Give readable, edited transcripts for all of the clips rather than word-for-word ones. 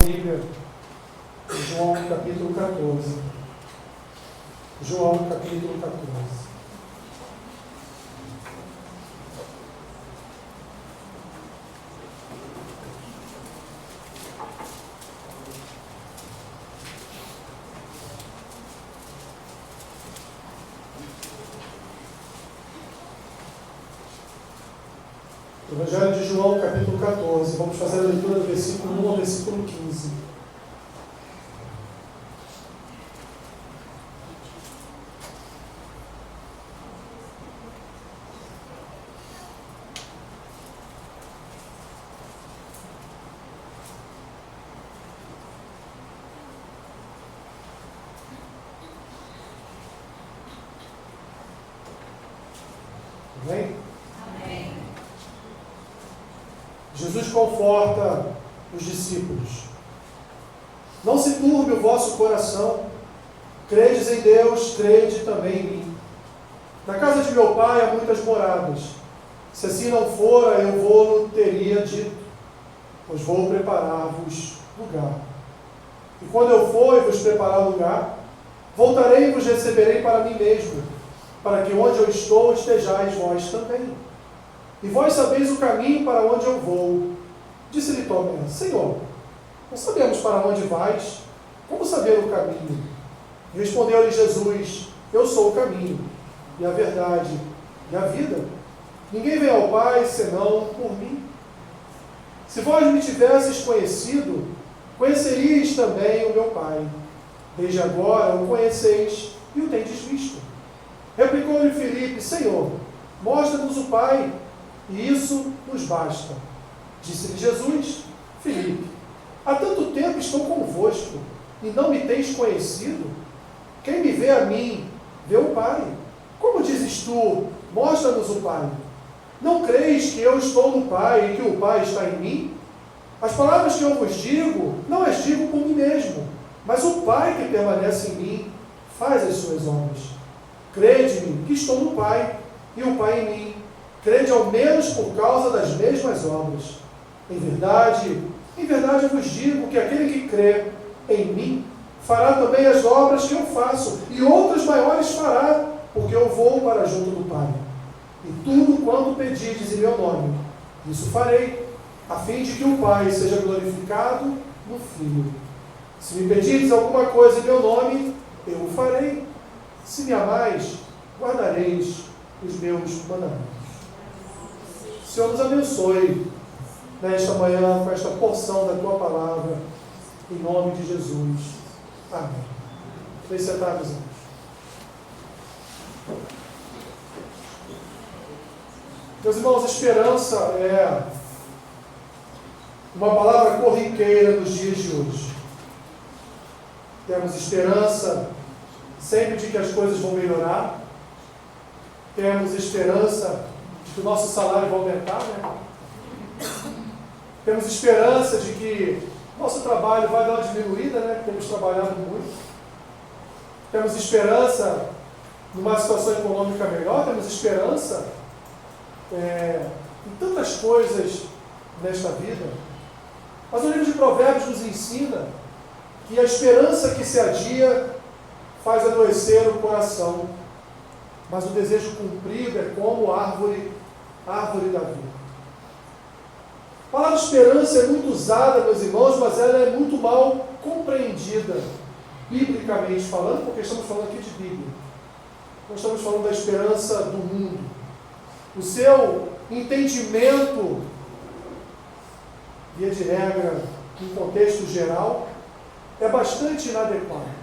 Bíblia em João capítulo 14. João capítulo 14. Evangelho de João, capítulo 14. Vamos fazer a leitura do versículo 1 ao versículo 15. Amém? Jesus conforta os discípulos. Não se turbe o vosso coração. Credes em Deus, crede também em mim. Na casa de meu pai há muitas moradas. Se assim não fora, eu vou-lo teria dito, pois vou preparar-vos lugar. E quando eu for e vos preparar lugar, voltarei e vos receberei para mim mesmo, para que onde eu estou estejais vós também. E vós sabeis o caminho para onde eu vou. Disse-lhe Tomé: Senhor, não sabemos para onde vais, como saber o caminho? E respondeu-lhe Jesus: Eu sou o caminho, e a verdade, e a vida. Ninguém vem ao Pai, senão por mim. Se vós me tivesseis conhecido, conheceríeis também o meu Pai. Desde agora o conheceis e o tendes visto. Replicou-lhe Filipe: Senhor, mostra-nos o Pai, e isso nos basta. Disse-lhe Jesus: Filipe, há tanto tempo estou convosco, e não me tens conhecido? Quem me vê a mim, vê o Pai. Como dizes tu, mostra-nos o Pai? Não creis que eu estou no Pai e que o Pai está em mim? As palavras que eu vos digo, não as digo por mim mesmo, mas o Pai que permanece em mim faz as suas obras. Crede-me que estou no Pai, e o Pai em mim. Crede ao menos por causa das mesmas obras. Em verdade eu vos digo que aquele que crê em mim fará também as obras que eu faço, e outras maiores fará, porque eu vou para junto do Pai. E tudo quanto pedides em meu nome, isso farei, a fim de que o Pai seja glorificado no Filho. Se me pedirdes alguma coisa em meu nome, eu o farei. Se me amais, guardareis os meus mandamentos. O Senhor nos abençoe nesta manhã com esta porção da Tua palavra, em nome de Jesus. Amém. Vem sentar, meus irmãos. Meus irmãos, esperança é uma palavra corriqueira nos dias de hoje. Temos esperança sempre de que as coisas vão melhorar. Temos esperança de que o nosso salário vai aumentar, né? Temos esperança de que nosso trabalho vai dar uma diminuída, né? Temos trabalhado muito. Temos esperança numa situação econômica melhor. Temos esperança em tantas coisas nesta vida. Mas o livro de Provérbios nos ensina que a esperança que se adia faz adoecer o coração, mas o desejo cumprido é como árvore da vida. A palavra esperança é muito usada, meus irmãos, mas ela é muito mal compreendida, biblicamente falando, porque estamos falando aqui de Bíblia. Nós estamos falando da esperança do mundo. O seu entendimento, via de regra, em contexto geral, é bastante inadequado.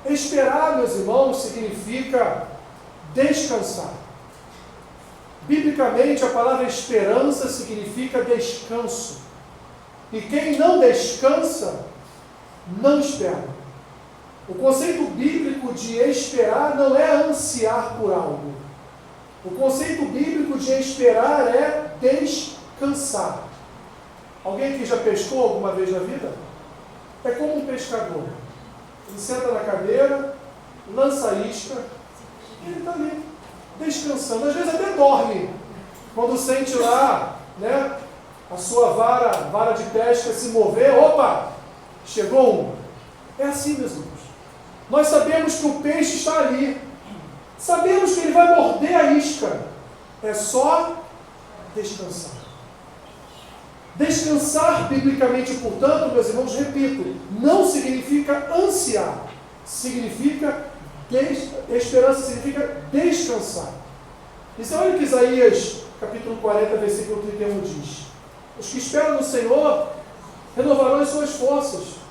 Esperar, meus irmãos, significa descansar. Biblicamente, a palavra esperança significa descanso. E quem não descansa, não espera. O conceito bíblico de esperar não é ansiar por algo. O conceito bíblico de esperar é descansar. Alguém que já pescou alguma vez na vida? É como um pescador. Ele senta na cadeira, lança a isca, e ele está ali, descansando. Às vezes até dorme, quando sente lá, né, a sua vara de pesca se mover, opa, chegou um. É assim, meus irmãos. Nós sabemos que o peixe está ali. Sabemos que ele vai morder a isca. É só descansar. Descansar, biblicamente, portanto, meus irmãos, repito, não significa ansiar. Significa esperança, significa descansar. E você olha o que Isaías, capítulo 40, versículo 31 diz. Os que esperam no Senhor renovarão as suas forças.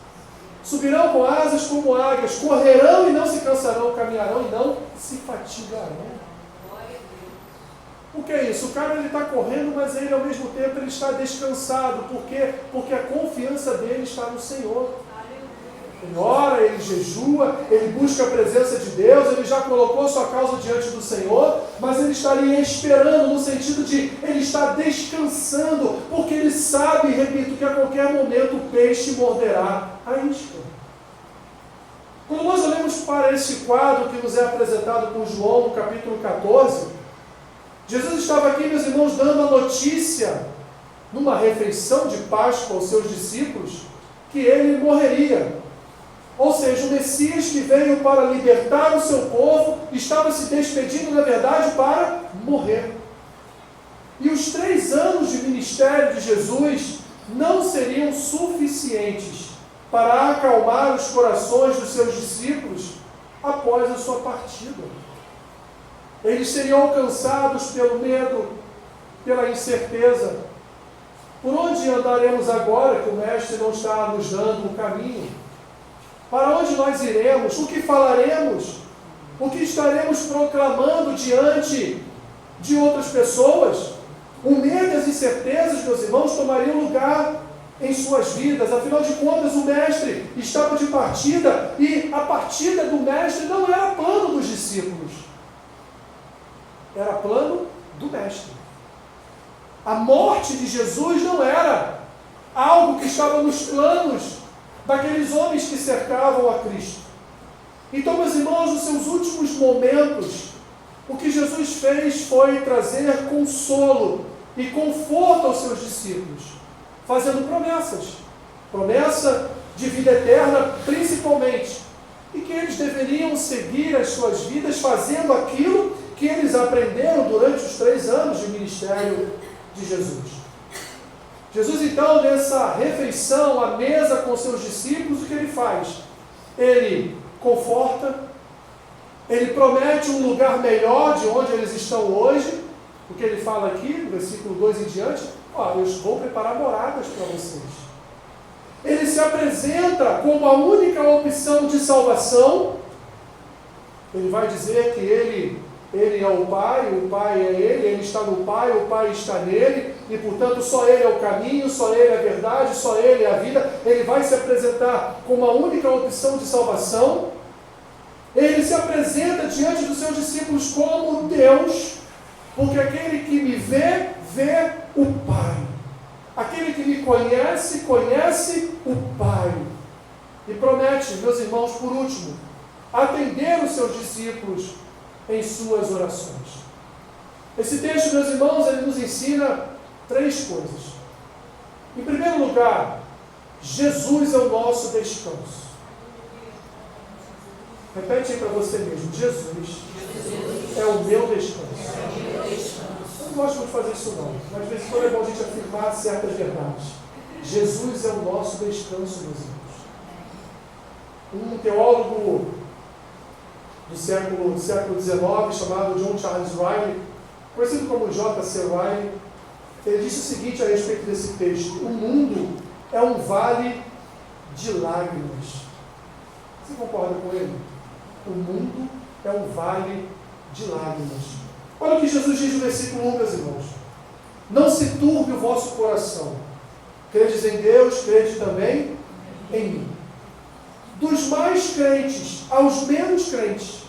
Subirão com asas como águias, correrão e não se cansarão, caminharão e não se fatigarão. O que é isso? O cara está correndo, mas ele ao mesmo tempo ele está descansado. Por quê? Porque a confiança dele está no Senhor. Ele ora, ele jejua, ele busca a presença de Deus, ele já colocou sua causa diante do Senhor, mas ele está ali esperando, no sentido de ele está descansando, porque ele sabe, repito, que a qualquer momento o peixe morderá a isca. Quando nós olhamos para esse quadro que nos é apresentado por João no capítulo 14, Jesus estava aqui, meus irmãos, dando a notícia, numa refeição de Páscoa aos seus discípulos, que ele morreria. Ou seja, o Messias que veio para libertar o seu povo, estava se despedindo, na verdade, para morrer. E os 3 anos de ministério de Jesus não seriam suficientes para acalmar os corações dos seus discípulos após a sua partida. Eles seriam alcançados pelo medo, pela incerteza. Por onde andaremos agora que o Mestre não está nos dando um caminho? Para onde nós iremos? O que falaremos? O que estaremos proclamando diante de outras pessoas? O medo e as incertezas, meus irmãos, tomariam lugar em suas vidas. Afinal de contas, o Mestre estava de partida e a partida do Mestre não era plano dos discípulos. Era plano do Mestre. A morte de Jesus não era algo que estava nos planos daqueles homens que cercavam a Cristo. Então, meus irmãos, nos seus últimos momentos, o que Jesus fez foi trazer consolo e conforto aos seus discípulos, fazendo promessas. Promessa de vida eterna, principalmente, e que eles deveriam seguir as suas vidas fazendo aquilo que eles aprenderam durante os 3 anos de ministério de Jesus. Jesus, então, nessa refeição, à mesa com seus discípulos, o que ele faz? Ele conforta, ele promete um lugar melhor de onde eles estão hoje, o que ele fala aqui, no versículo 2 em diante, eu vou preparar moradas para vocês. Ele se apresenta como a única opção de salvação. Ele vai dizer que ele é o Pai é ele está no Pai, o Pai está nele, e portanto só ele é o caminho, só ele é a verdade, só ele é a vida. Ele vai se apresentar como a única opção de salvação. Ele se apresenta diante dos seus discípulos como Deus, porque aquele que me vê, vê o Pai. Aquele que me conhece, conhece o Pai. E promete, meus irmãos, por último, atender os seus discípulos em suas orações. Esse texto, meus irmãos, ele nos ensina 3 coisas. Em primeiro lugar, Jesus é o nosso descanso. Repete aí para você mesmo: Jesus é o meu descanso. Eu não gosto muito de fazer isso não, mas de vez em quando é bom a gente afirmar certas verdades. Jesus é o nosso descanso, meus irmãos. Um teólogo do século XIX, chamado John Charles Riley, conhecido como J.C. Riley, ele disse o seguinte a respeito desse texto: o mundo é um vale de lágrimas. Você concorda com ele? O mundo é um vale de lágrimas. Olha o que Jesus diz no versículo 1, meus irmãos: não se turbe o vosso coração. Credes em Deus, crede também em mim. Dos mais crentes aos menos crentes,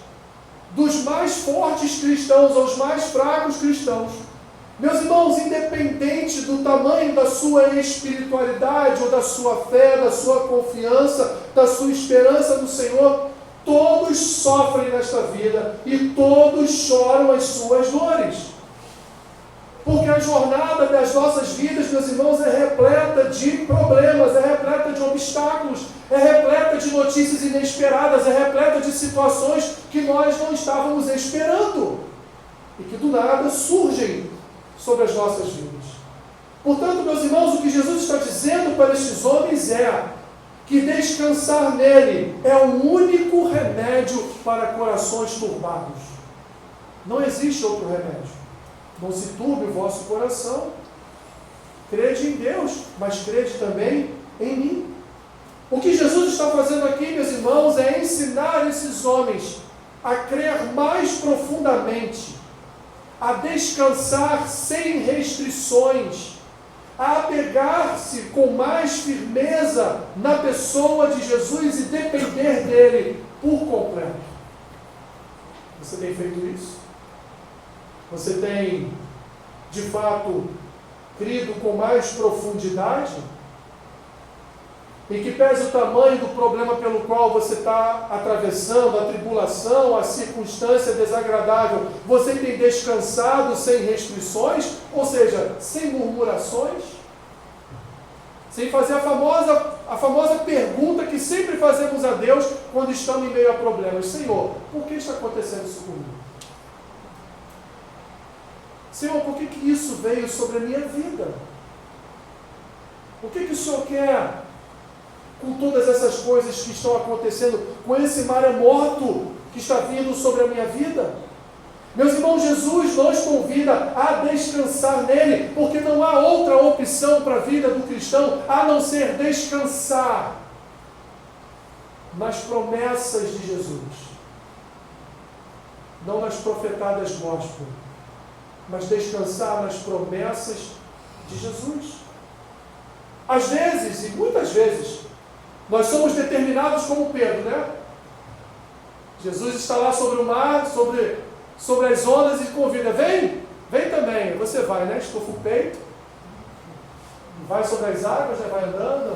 dos mais fortes cristãos aos mais fracos cristãos, meus irmãos, independente do tamanho da sua espiritualidade, ou da sua fé, da sua confiança, da sua esperança no Senhor, todos sofrem nesta vida e todos choram as suas dores. Porque a jornada das nossas vidas, meus irmãos, é repleta de problemas, é repleta de obstáculos, é repleta de notícias inesperadas, é repleta de situações que nós não estávamos esperando e que do nada surgem sobre as nossas vidas. Portanto, meus irmãos, o que Jesus está dizendo para estes homens é que descansar nele é o único remédio para corações turbados. Não existe outro remédio. Não se turbe o vosso coração. Crede em Deus, mas crede também em mim. O que Jesus está fazendo aqui, meus irmãos, é ensinar esses homens a crer mais profundamente, a descansar sem restrições, a apegar-se com mais firmeza na pessoa de Jesus e depender dele por completo. Você tem feito isso? Você tem, de fato, crido com mais profundidade? E que pese o tamanho do problema pelo qual você está atravessando, a tribulação, a circunstância desagradável, você tem descansado sem restrições, ou seja, sem murmurações? Sem fazer a famosa pergunta que sempre fazemos a Deus quando estamos em meio a problemas: Senhor, por que está acontecendo isso comigo? Senhor, por que isso veio sobre a minha vida? O que o Senhor quer com todas essas coisas que estão acontecendo, com esse maremoto que está vindo sobre a minha vida? Meus irmãos, Jesus nos convida a descansar nele, porque não há outra opção para a vida do cristão a não ser descansar nas promessas de Jesus. Não nas profetadas gospel, mas descansar nas promessas de Jesus. Às vezes, e muitas vezes, nós somos determinados como Pedro, né? Jesus está lá sobre o mar, sobre as ondas e convida: vem também. Você vai, né? Estufa o peito, vai sobre as águas, né? Vai andando.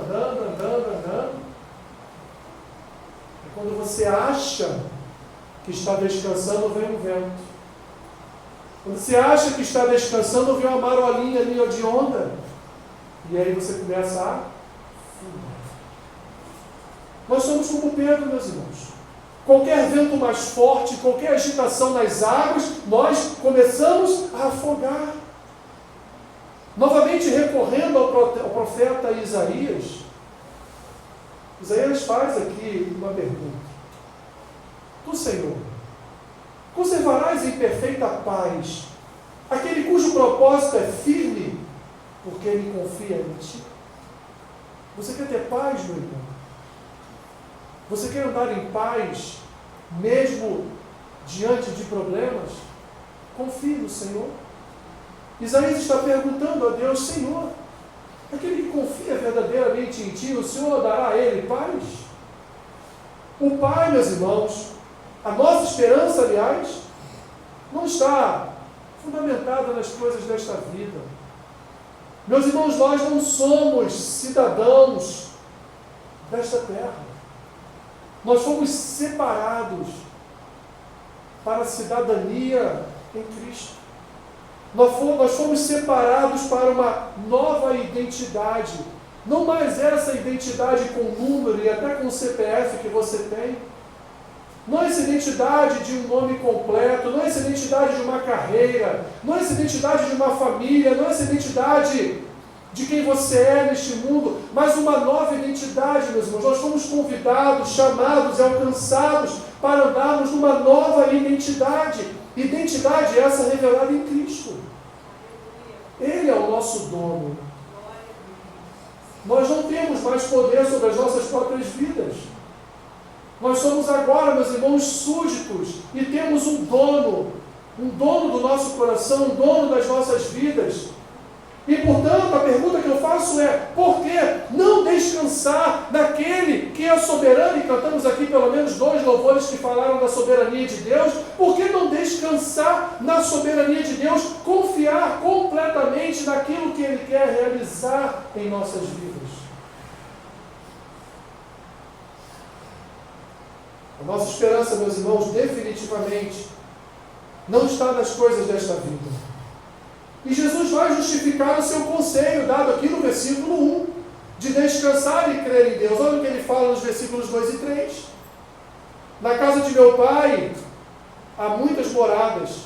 E quando você acha que está descansando, vem um vento. Quando você acha que está descansando, vem uma marolinha ali de onda. E aí você começa a afundar. Nós somos como Pedro, meus irmãos. Qualquer vento mais forte, qualquer agitação nas águas, nós começamos a afogar. Novamente recorrendo ao profeta Isaías, Isaías faz aqui uma pergunta: Tu, Senhor, conservarás em perfeita paz aquele cujo propósito é firme, porque ele confia em ti? Você quer ter paz, meu irmão? Você quer andar em paz, mesmo diante de problemas? Confie no Senhor. Isaías está perguntando a Deus: Senhor, aquele que confia verdadeiramente em ti, o Senhor dará a ele paz? O Pai, meus irmãos, a nossa esperança, aliás, não está fundamentada nas coisas desta vida. Meus irmãos, nós não somos cidadãos desta terra. Nós fomos separados para a cidadania em Cristo. Nós fomos separados para uma nova identidade. Não mais essa identidade com número e até com o CPF que você tem. Não é essa identidade de um nome completo, não é essa identidade de uma carreira, não é essa identidade de uma família, não é essa identidade de quem você é neste mundo, mas uma nova identidade, meus irmãos. Nós fomos convidados, chamados e alcançados para andarmos numa nova identidade. Identidade essa revelada em Cristo. Ele é o nosso dono. Nós não temos mais poder sobre as nossas próprias vidas. Nós somos agora, meus irmãos, súditos e temos um dono do nosso coração, um dono das nossas vidas. E, portanto, a pergunta que eu faço é: por que não descansar naquele que é soberano? E cantamos aqui pelo menos 2 louvores que falaram da soberania de Deus. Por que não descansar na soberania de Deus? Confiar completamente naquilo que Ele quer realizar em nossas vidas. A nossa esperança, meus irmãos, definitivamente não está nas coisas desta vida. E Jesus Jesus vai justificar o seu conselho, dado aqui no versículo 1, de descansar e crer em Deus. Olha o que ele fala nos versículos 2 e 3. Na casa de meu pai há muitas moradas.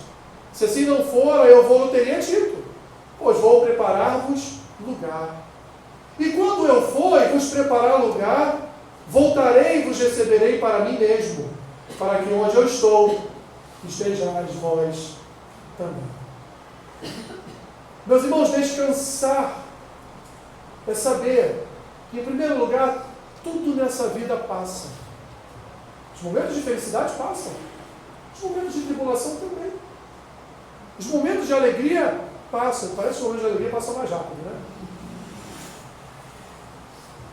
Se assim não fora, eu vou, teria dito, pois vou preparar-vos lugar. E quando eu for e vos preparar lugar, voltarei e vos receberei para mim mesmo, para que onde eu estou, estejais vós também. Meus irmãos, descansar é saber que, em primeiro lugar, tudo nessa vida passa. Os momentos de felicidade passam. Os momentos de tribulação também. Os momentos de alegria passam. Parece que os momentos de alegria passam mais rápido, né?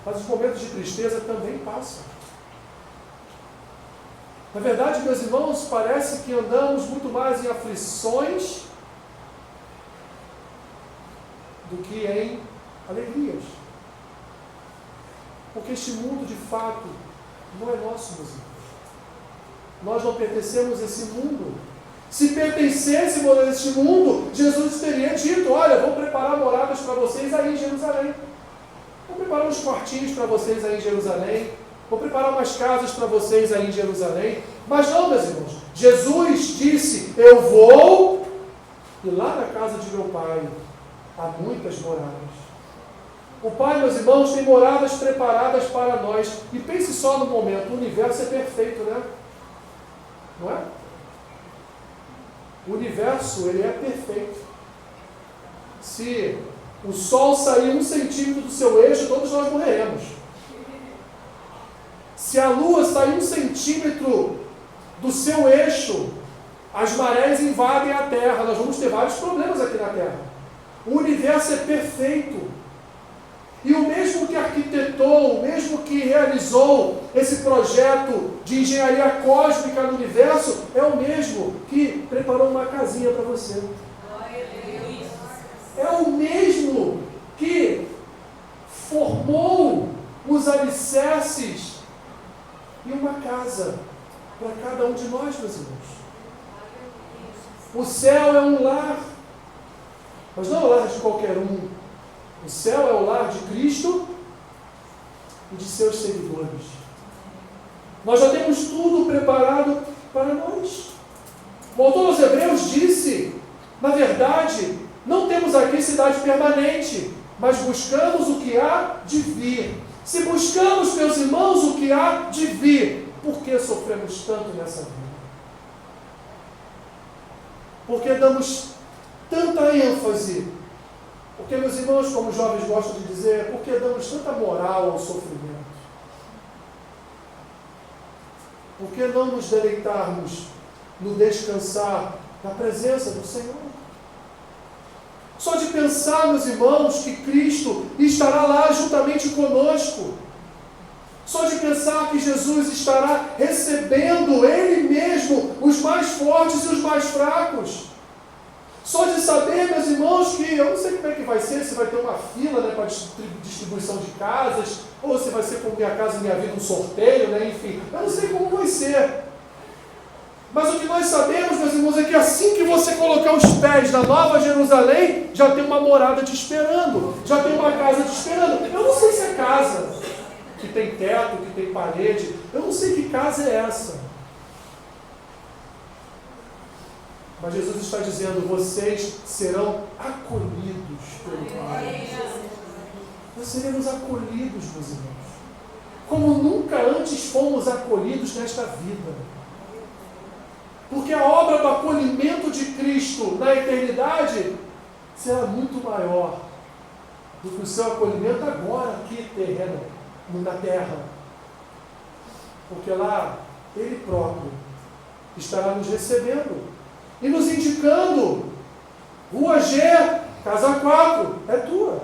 Mas os momentos de tristeza também passam. Na verdade, meus irmãos, parece que andamos muito mais em aflições do que em alegrias. Porque este mundo, de fato, não é nosso, meus irmãos. Nós não pertencemos a esse mundo. Se pertencêssemos a este mundo, Jesus teria dito, olha, vou preparar moradas para vocês aí em Jerusalém. Vou preparar uns quartinhos para vocês aí em Jerusalém. Vou preparar umas casas para vocês aí em Jerusalém. Mas não, meus irmãos. Jesus disse, eu vou, e lá na casa de meu pai há muitas moradas. O Pai, meus irmãos, tem moradas preparadas para nós. E pense só no momento, o universo é perfeito, né? Não é? O universo, ele é perfeito. Se o Sol sair 1 centímetro do seu eixo, todos nós morreremos. Se a Lua sair 1 centímetro do seu eixo, as marés invadem a Terra. Nós vamos ter vários problemas aqui na Terra. O universo é perfeito. E o mesmo que arquitetou, o mesmo que realizou esse projeto de engenharia cósmica no universo, é o mesmo que preparou uma casinha para você. É o mesmo que formou os alicerces e uma casa para cada um de nós, meus irmãos. O céu é um lar, mas não é o lar de qualquer um. O céu é o lar de Cristo e de seus seguidores. Nós já temos tudo preparado para nós. O autor aos Hebreus disse, na verdade, não temos aqui cidade permanente, mas buscamos o que há de vir. Se buscamos, meus irmãos, o que há de vir, por que sofremos tanto nessa vida? Por que damos tanta ênfase? Porque, meus irmãos, como os jovens gostam de dizer, por que damos tanta moral ao sofrimento? Por que não nos deleitarmos no descansar na presença do Senhor? Só de pensar, meus irmãos, que Cristo estará lá juntamente conosco. Só de pensar que Jesus estará recebendo Ele mesmo os mais fortes e os mais fracos. Só de saber, meus irmãos, que eu não sei como é que vai ser, se vai ter uma fila, né, para distribuição de casas, ou se vai ser como Minha Casa Minha Vida, um sorteio, né, enfim. Eu não sei como vai ser. Mas o que nós sabemos, meus irmãos, é que assim que você colocar os pés na Nova Jerusalém, já tem uma morada te esperando, já tem uma casa te esperando. Eu não sei se é casa que tem teto, que tem parede, eu não sei que casa é essa. Mas Jesus está dizendo, vocês serão acolhidos pelo Pai. Nós seremos acolhidos, meus irmãos, como nunca antes fomos acolhidos nesta vida. Porque a obra do acolhimento de Cristo na eternidade será muito maior do que o seu acolhimento agora aqui terreno, na terra. Porque lá Ele próprio estará nos recebendo e nos indicando, Rua G, Casa 4, é tua.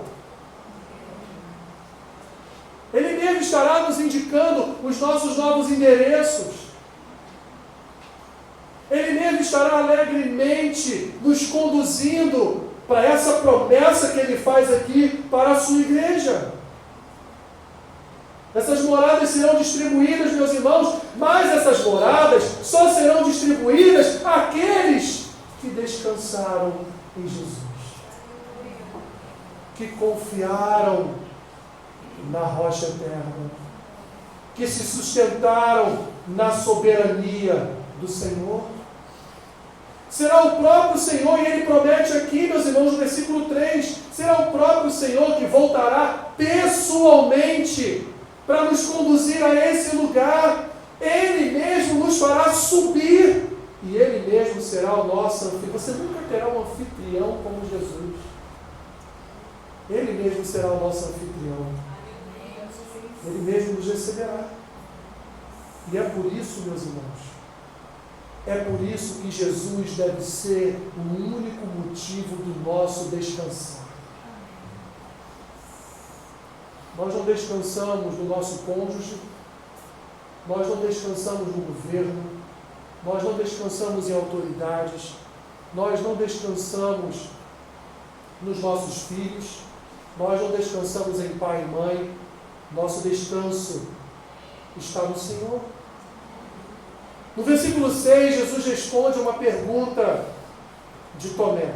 Ele mesmo estará nos indicando os nossos novos endereços. Ele mesmo estará alegremente nos conduzindo para essa promessa que Ele faz aqui para a sua igreja. Essas moradas serão distribuídas, meus irmãos, mas essas moradas só serão distribuídas àqueles que descansaram em Jesus. que confiaram na rocha eterna, que se sustentaram na soberania do Senhor. Será o próprio Senhor, e Ele promete aqui, meus irmãos, no versículo 3, será o próprio Senhor que voltará pessoalmente para nos conduzir a esse lugar. Ele mesmo nos fará subir, e Ele mesmo será o nosso anfitrião. Você nunca terá um anfitrião como Jesus. Ele mesmo será o nosso anfitrião. Ele mesmo nos receberá. E é por isso, meus irmãos, é por isso que Jesus deve ser o único motivo do nosso descansar. Nós não descansamos no nosso cônjuge, nós não descansamos no governo, nós não descansamos em autoridades, nós não descansamos nos nossos filhos, nós não descansamos em pai e mãe. Nosso descanso está no Senhor. No versículo 6, Jesus responde a uma pergunta de Tomé.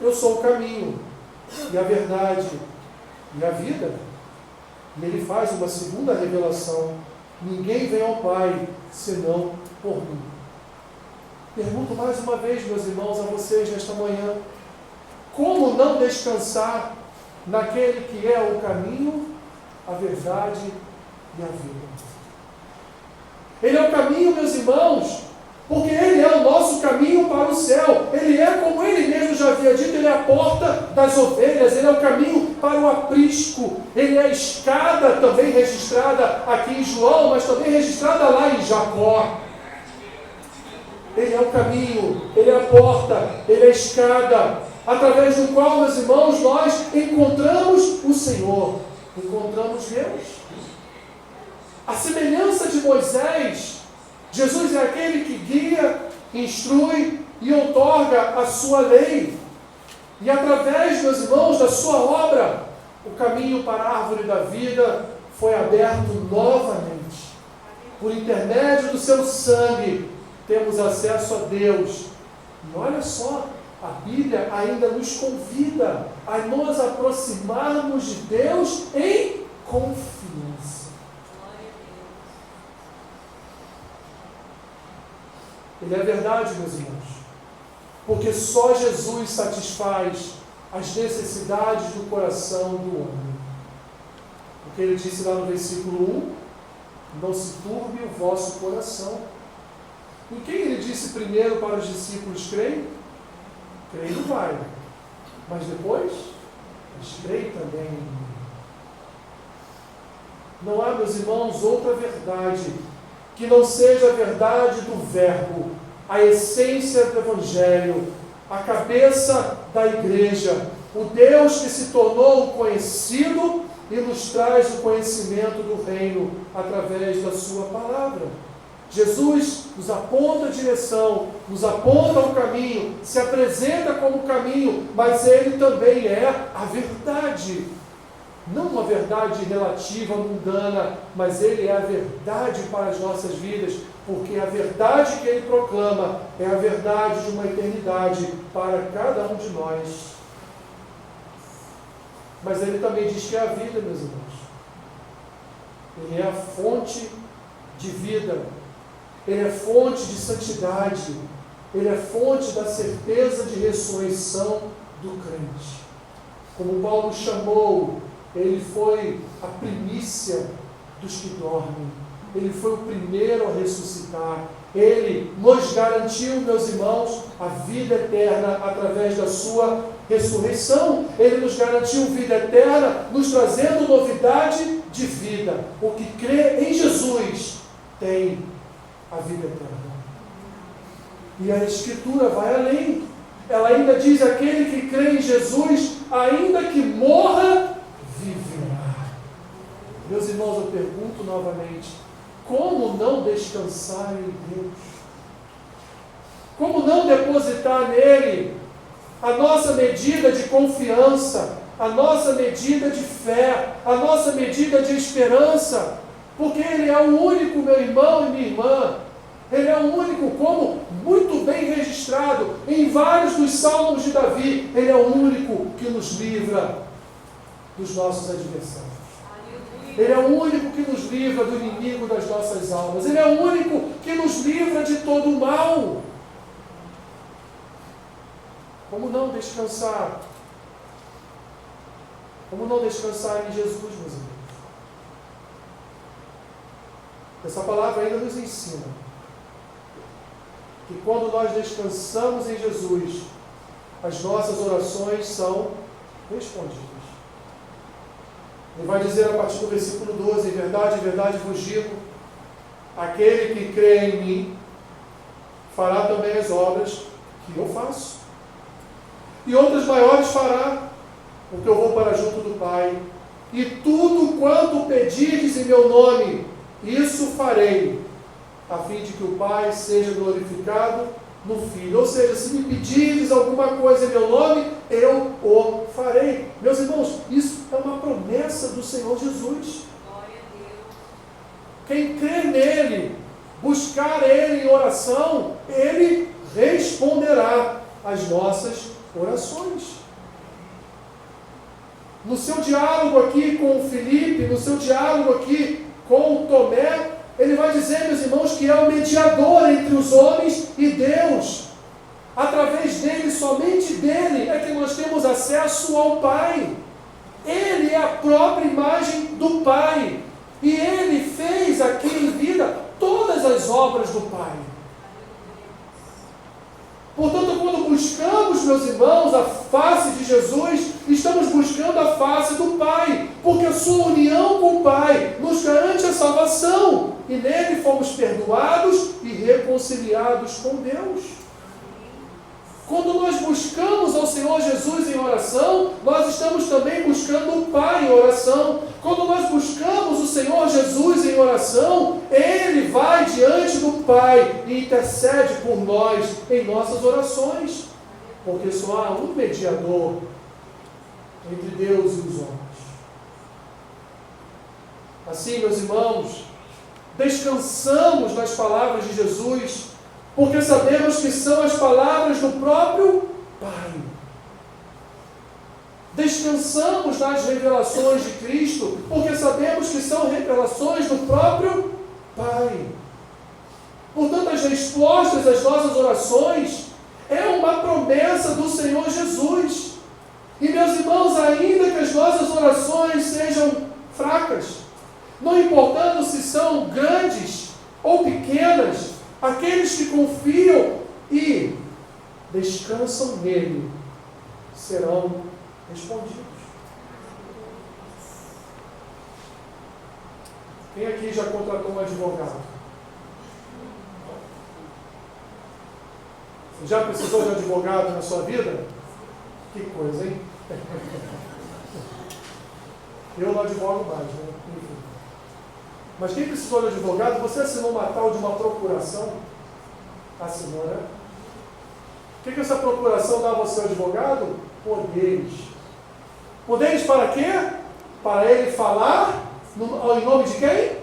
Eu sou o caminho, e a verdade, e a vida. E ele faz uma segunda revelação. Ninguém vem ao Pai, senão por mim. Pergunto mais uma vez, meus irmãos, a vocês nesta manhã. Como não descansar naquele que é o caminho, a verdade e a vida? Ele é o caminho, meus irmãos, porque Ele é o nosso caminho para o céu. Ele é, como Ele mesmo já havia dito, Ele é a porta das ovelhas, Ele é o caminho para o aprisco, Ele é a escada também registrada aqui em João, mas também registrada lá em Jacó. Ele é o caminho, Ele é a porta, Ele é a escada, através do qual, meus irmãos, nós encontramos o Senhor, encontramos Deus. A semelhança de Moisés, Jesus é aquele que guia, instrui e outorga a sua lei. E através, meus irmãos, da sua obra, o caminho para a árvore da vida foi aberto novamente. Por intermédio do seu sangue, temos acesso a Deus. E olha só, a Bíblia ainda nos convida a nos aproximarmos de Deus em confiança. Ele é verdade, meus irmãos, porque só Jesus satisfaz as necessidades do coração do homem. Porque Ele disse lá no versículo 1, não se turbe o vosso coração. Em quem Ele disse primeiro para os discípulos creem? Creem no Pai, mas depois, eles creem também em mim. Não há, meus irmãos, outra verdade que não seja a verdade do Verbo, a essência do Evangelho, a cabeça da igreja, o Deus que se tornou conhecido e nos traz o conhecimento do reino através da sua palavra. Jesus nos aponta a direção, nos aponta o caminho, se apresenta como caminho, mas Ele também é a verdade. Não uma verdade relativa, mundana, mas Ele é a verdade para as nossas vidas, porque a verdade que Ele proclama é a verdade de uma eternidade para cada um de nós. Mas Ele também diz que é a vida, meus irmãos. Ele é a fonte de vida, Ele é fonte de santidade, Ele é fonte da certeza de ressurreição do crente. Como Paulo chamou, Ele foi a primícia dos que dormem. Ele foi o primeiro a ressuscitar. Ele nos garantiu, meus irmãos, a vida eterna através da sua ressurreição. Ele nos garantiu vida eterna, nos trazendo novidade de vida. O que crê em Jesus tem a vida eterna. E a Escritura vai além. Ela ainda diz: aquele que crê em Jesus, ainda que morra, viverá. Meus irmãos, eu pergunto novamente: como não descansar em Deus? Como não depositar nele a nossa medida de confiança, a nossa medida de fé, a nossa medida de esperança? Porque Ele é o único, meu irmão e minha irmã, Ele é o único, como muito bem registrado em vários dos salmos de Davi, Ele é o único que nos livra dos nossos adversários. Ele é o único que nos livra do inimigo das nossas almas. Ele é o único que nos livra de todo o mal. Como não descansar? Como não descansar em Jesus, meus irmãos? Essa palavra ainda nos ensina que quando nós descansamos em Jesus, as nossas orações são respondidas. Ele vai dizer a partir do versículo 12, em verdade vos digo, aquele que crê em mim, fará também as obras que eu faço. E outras maiores fará, porque eu vou para junto do Pai. E tudo quanto pedirdes em meu nome, isso farei, a fim de que o Pai seja glorificado no Filho. Ou seja, se me pedirdes alguma coisa em meu nome, eu o farei. Meus irmãos, isso é uma promessa do Senhor Jesus. Glória a Deus. Quem crê nele, buscar ele em oração, ele responderá às nossas orações. No seu diálogo aqui com o Filipe, no seu diálogo aqui com o Tomé, ele vai dizer, meus irmãos, que é o mediador entre os homens e Deus. Através dele, somente dele, é que nós temos acesso ao Pai. Ele é a própria imagem do Pai. E ele fez aqui em vida todas as obras do Pai. Portanto, quando buscamos, meus irmãos, a face de Jesus, estamos buscando a face do Pai, porque a sua união com o Pai nos garante a salvação, e nele fomos perdoados e reconciliados com Deus. Quando nós buscamos ao Senhor Jesus em oração, nós estamos também buscando o Pai em oração. Quando nós buscamos o Senhor Jesus em oração, Ele vai diante do Pai e intercede por nós em nossas orações. Porque só há um mediador entre Deus e os homens. Assim, meus irmãos, descansamos nas palavras de Jesus, porque sabemos que são as palavras do próprio Pai. Descansamos nas revelações de Cristo, porque sabemos que são revelações do próprio Pai. Portanto, as respostas às nossas orações é uma promessa do Senhor Jesus. E, meus irmãos, ainda que as nossas orações sejam fracas, não importando se são grandes ou pequenas, aqueles que confiam e descansam nele serão respondidos. Quem aqui já contratou um advogado? Você já precisou de um advogado na sua vida? Que coisa, hein? Eu não advogo mais, né? Enfim. Mas quem precisou de advogado, você assinou uma tal de uma procuração? Assinou, né? O que essa procuração dá a você, advogado? Poderes. Poderes para quê? Para ele falar em nome de quem?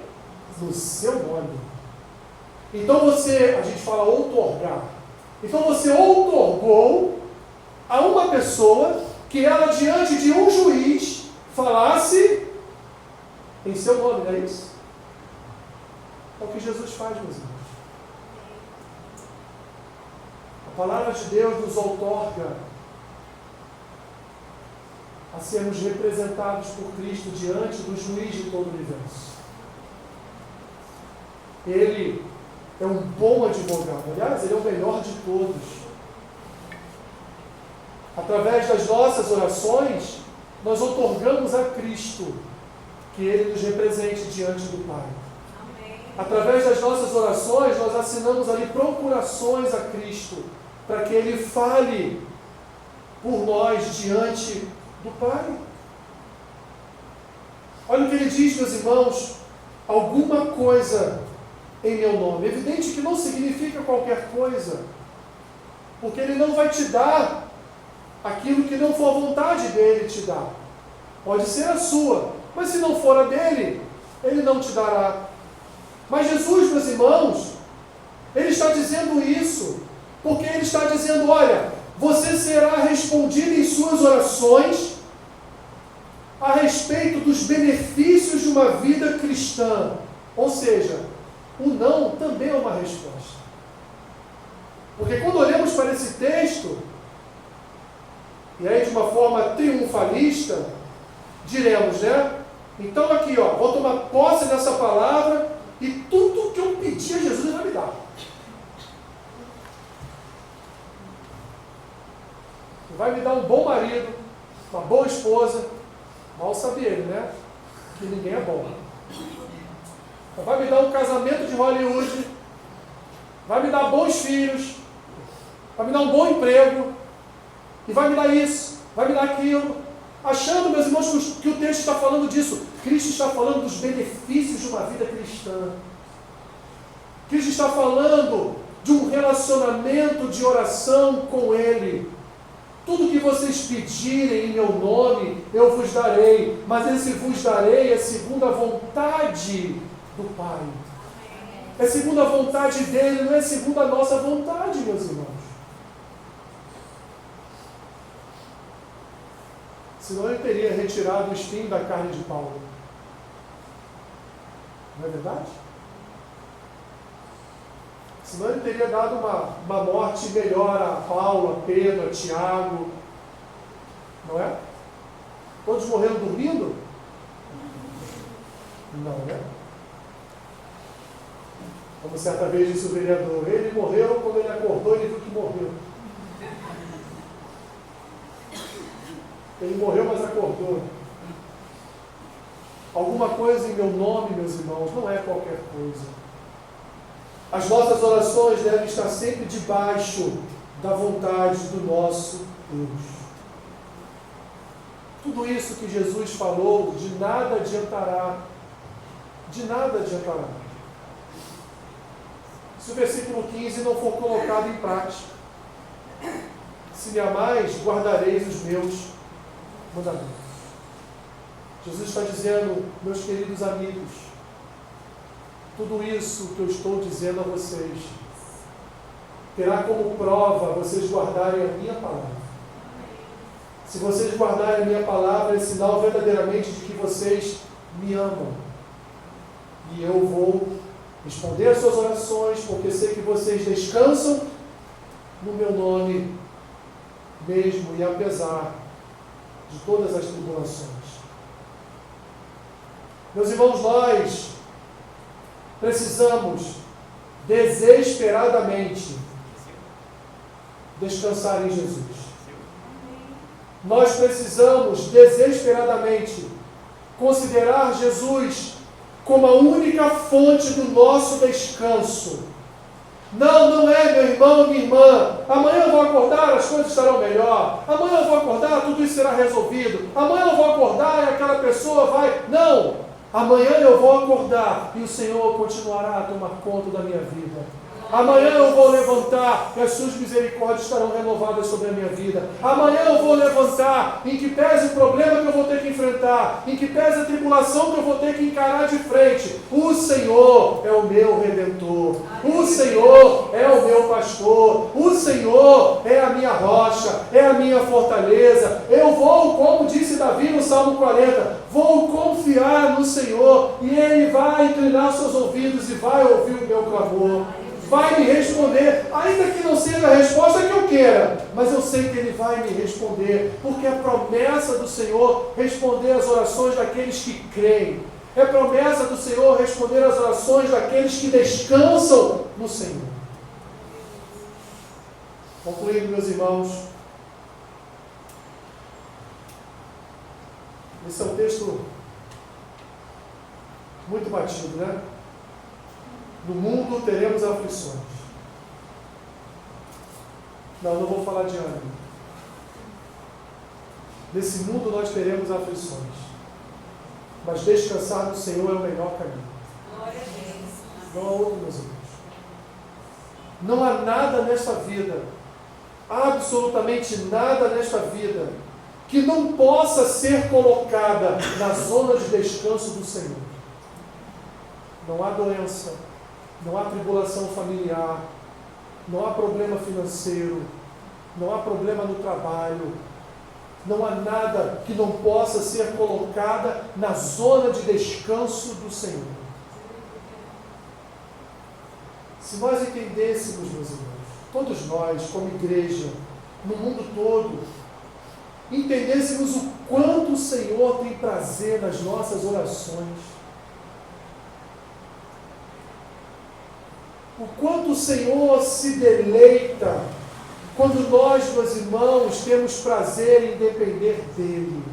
No seu nome. Então você, a gente fala outorgar. Então você outorgou a uma pessoa que ela, diante de um juiz, falasse em seu nome, não é isso? É o que Jesus faz, meus irmãos. A palavra de Deus nos outorga a sermos representados por Cristo diante do juiz de todo o universo. Ele é um bom advogado. Aliás, ele é o melhor de todos. Através das nossas orações, nós outorgamos a Cristo que Ele nos represente diante do Pai. Amém. Através das nossas orações, nós assinamos ali procurações a Cristo, para que Ele fale por nós diante do Pai. Olha o que Ele diz, meus irmãos, alguma coisa em meu nome. É evidente que não significa qualquer coisa, porque Ele não vai te dar aquilo que não for a vontade dEle te dar. Pode ser a sua, mas se não for a dEle, Ele não te dará. Mas Jesus, meus irmãos, Ele está dizendo isso porque ele está dizendo, olha, você será respondido em suas orações a respeito dos benefícios de uma vida cristã. Ou seja, o não também é uma resposta. Porque quando olhamos para esse texto, e aí de uma forma triunfalista, diremos, né? Então aqui, ó, vou tomar posse dessa palavra e tudo que eu pedi a Jesus ele vai me dar. Vai me dar um bom marido, uma boa esposa. Mal sabe ele, né? Que ninguém é bom. Vai me dar um casamento de Hollywood. Vai me dar bons filhos. Vai me dar um bom emprego. E vai me dar isso. Vai me dar aquilo. Achando, meus irmãos, que o texto está falando disso. Cristo está falando dos benefícios de uma vida cristã. Cristo está falando de um relacionamento de oração com Ele. Tudo que vocês pedirem em meu nome, eu vos darei. Mas esse vos darei é segundo a vontade do Pai. É segundo a vontade dele, não é segundo a nossa vontade, meus irmãos. Senão ele teria retirado o espinho da carne de Paulo. Não é verdade? Senão ele teria dado uma morte melhor a Paulo, a Pedro, a Tiago. Não é? Todos morreram dormindo? Não, né? Como certa vez disse o vereador, ele morreu, quando ele acordou, ele viu que morreu. Ele morreu, mas acordou. Alguma coisa em meu nome, meus irmãos, não é qualquer coisa. As nossas orações devem estar sempre debaixo da vontade do nosso Deus. Tudo isso que Jesus falou, de nada adiantará. De nada adiantará. Se o versículo 15 não for colocado em prática. Se me amais, guardareis os meus mandamentos. Jesus está dizendo, meus queridos amigos, tudo isso que eu estou dizendo a vocês terá como prova vocês guardarem a minha palavra. Se vocês guardarem a minha palavra, é sinal verdadeiramente de que vocês me amam. E eu vou responder às suas orações, porque sei que vocês descansam no meu nome mesmo e apesar de todas as tribulações. Meus irmãos, nós precisamos desesperadamente descansar em Jesus. Nós precisamos desesperadamente considerar Jesus como a única fonte do nosso descanso. Não é, meu irmão, minha irmã. Amanhã eu vou acordar, as coisas estarão melhor. Amanhã eu vou acordar, tudo isso será resolvido. Amanhã eu vou acordar e aquela pessoa vai... Não! Amanhã eu vou acordar e o Senhor continuará a tomar conta da minha vida. Amanhã eu vou levantar e as suas misericórdias estarão renovadas sobre a minha vida. Amanhã eu vou levantar, em que pese o problema que eu vou ter que enfrentar, em que pese a tribulação que eu vou ter que encarar de frente, o Senhor é o meu Redentor, o Senhor é o meu pastor, o Senhor é a minha rocha, é a minha fortaleza. Eu vou, como disse Davi no Salmo 40, vou confiar no Senhor e Ele vai inclinar seus ouvidos e vai ouvir o meu clamor. Vai me responder, ainda que não seja a resposta que eu queira, mas eu sei que Ele vai me responder, porque é promessa do Senhor responder as orações daqueles que creem, é promessa do Senhor responder as orações daqueles que descansam no Senhor. Concluindo, meus irmãos, esse é um texto muito batido, né? No mundo teremos aflições. Não vou falar de ânimo. Nesse mundo nós teremos aflições. Mas descansar no Senhor é o melhor caminho. Glória a Deus. Não há outro, meus irmãos. Não há nada nesta vida, absolutamente nada nesta vida, que não possa ser colocada na zona de descanso do Senhor. Não há doença, não há tribulação familiar, não há problema financeiro, não há problema no trabalho, não há nada que não possa ser colocada na zona de descanso do Senhor. Se nós entendêssemos, meus irmãos, todos nós, como igreja, no mundo todo, entendêssemos o quanto o Senhor tem prazer nas nossas orações, o quanto o Senhor se deleita quando nós, meus irmãos, temos prazer em depender dEle,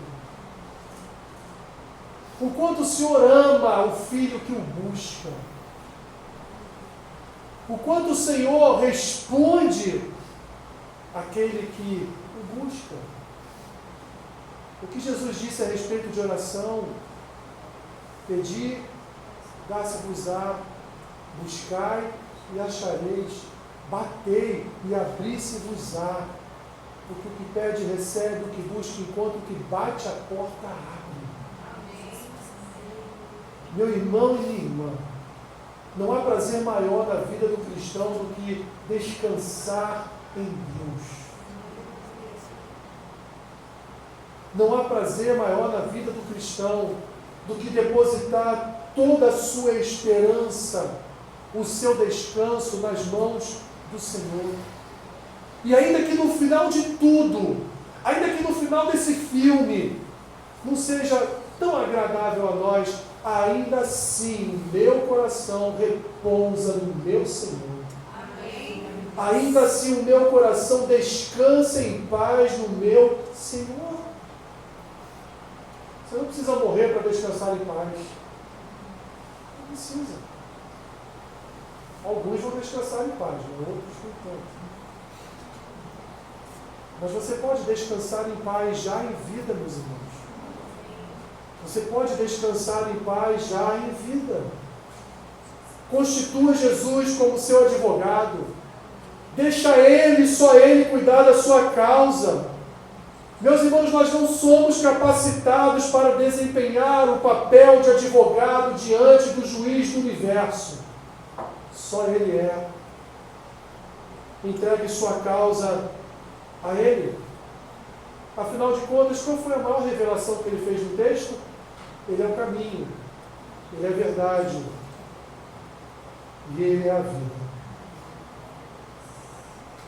o quanto o Senhor ama o filho que o busca, o quanto o Senhor responde àquele que o busca. O que Jesus disse a respeito de oração: pedi, dá-se-vos-á, buscai e achareis, batei e abri-se-vos-á, porque o que pede recebe, o que busca encontra, o que bate a porta abre. Meu irmão e minha irmã, não há prazer maior na vida do cristão do que descansar em Deus. Não há prazer maior na vida do cristão do que depositar toda a sua esperança, o seu descanso nas mãos do Senhor. E ainda que no final de tudo, ainda que no final desse filme não seja tão agradável a nós, ainda assim o meu coração repousa no meu Senhor. Amém. Ainda assim o meu coração descansa em paz no meu Senhor. Você não precisa morrer para descansar em paz. Não precisa. Alguns vão descansar em paz, outros não tanto. Mas você pode descansar em paz já em vida, meus irmãos. Você pode descansar em paz já em vida. Constitua Jesus como seu advogado. Deixa Ele, só Ele, cuidar da sua causa. Meus irmãos, nós não somos capacitados para desempenhar o papel de advogado diante do juiz do universo. Só Ele é. Entregue sua causa a Ele. Afinal de contas, qual foi a maior revelação que Ele fez no texto? Ele é o caminho, Ele é a verdade e Ele é a vida.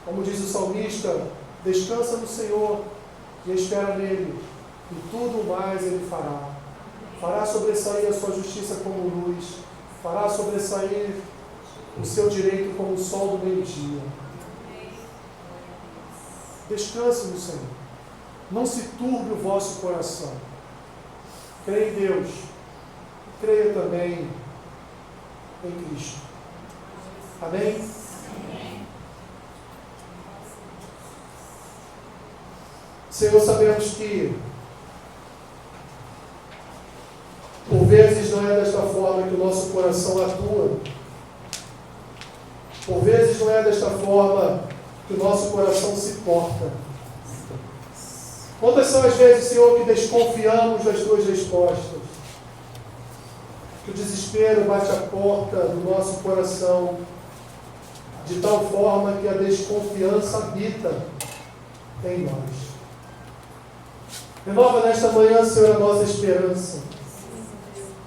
Como diz o salmista, descansa no Senhor e espera nele, e tudo mais Ele fará. Fará sobressair a sua justiça como luz, fará sobressair o seu direito como o sol do meio-dia. Descanse no Senhor. Não se turbe o vosso coração. Creia em Deus. Creia também em Cristo. Amém? Senhor, sabemos que por vezes não é desta forma que o nosso coração atua. Por vezes não é desta forma que o nosso coração se porta. Quantas são as vezes, Senhor, que desconfiamos das Tuas respostas? Que o desespero bate a porta do nosso coração de tal forma que a desconfiança habita em nós. Renova nesta manhã, Senhor, a nossa esperança.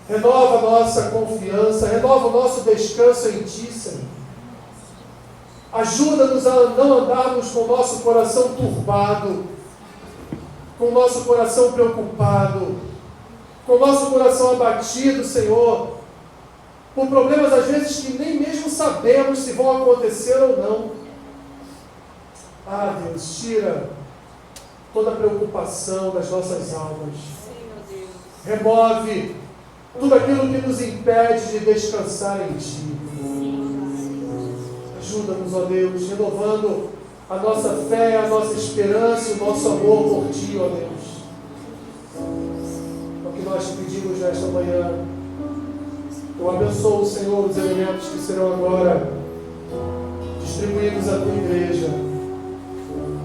Renova a nossa confiança. Renova o nosso descanso em Ti, Senhor. Ajuda-nos a não andarmos com o nosso coração turbado, com o nosso coração preocupado, com o nosso coração abatido, Senhor, por problemas às vezes que nem mesmo sabemos se vão acontecer ou não. Ah, Deus, tira toda a preocupação das nossas almas. Remove tudo aquilo que nos impede de descansar em Ti. Ajuda-nos, ó Deus, renovando a nossa fé, a nossa esperança e o nosso amor por Ti, ó Deus. É o que nós te pedimos nesta manhã. Eu abençoo, Senhor, os elementos que serão agora distribuídos à Tua igreja.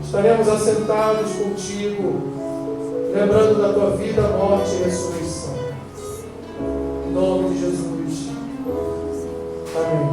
Estaremos assentados contigo, lembrando da Tua vida, morte e ressurreição. Em nome de Jesus. Amém.